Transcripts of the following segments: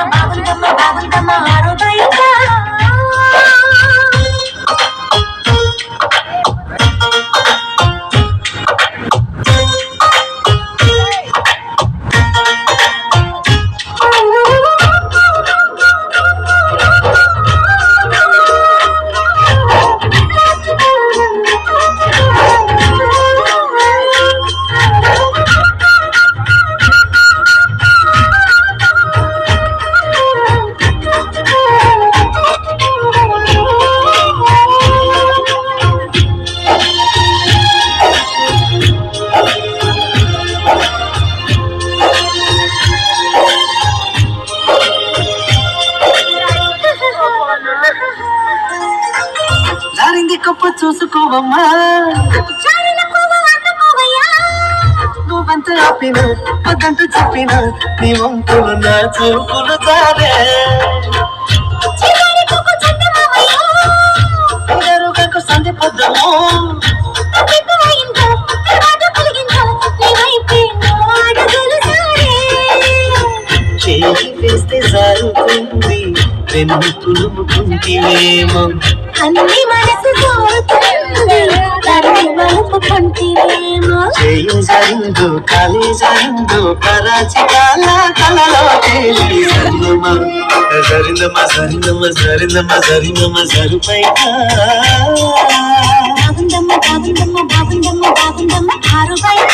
బాగుందమ్మ ఆరో బయట జారింది కప్ప చూసుకోవమ్మా నువ్వంత ఆపిన వద్దంటూ చెప్పిన నీ వంతులు నా చూపులు జారే సంధి పొద్దును చేయి వేస్తే సారుతుంది వెన్ను తులుముకుంటేమో అన్ని మనసు చేయి జారిందో కాలే జారిందో కరాచి కాల కలలో సరినమ్మ సరినమ్మ సరినమ్మ సరినమ్మ సరిపైన బాగుందమ్మ ఆరు బయట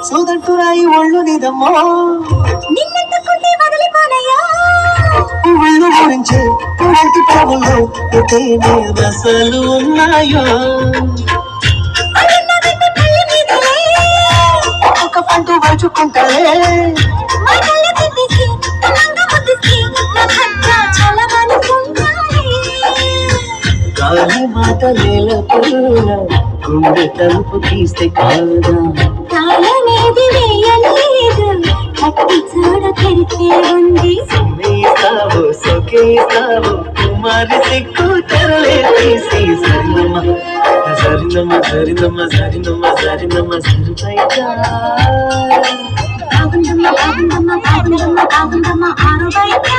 సోదంటురాయి ఒళ్ళు నిదమ్మో నిన్నట్టుకుంటే వదిలిపోనయ్యా ఒళ్ళు గురించి పురంటి ప్రభులు తేనె రసాలు ఉన్నాయో ఒక పంట వరుచుకుంటారే గాలి మాట నేలకున్న గుండె తలుపు తీస్తే కాదా తాళమేది వేయలేదు కట్టి చూడ తెరిచే ఉంది సొమ్మేస్తావు సొకేస్తావు కుమారి సిక్కు తెరలే తీసి సరినమ్మ సరినమ్మ సరినమ్మ సరినమ్మ సరినమ్మ సరిపైట బాగుందమ్మ ఆరు బయట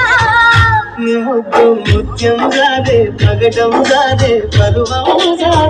ముద్దు ముత్యం జాదే పగటం జాదే పరువం జాదే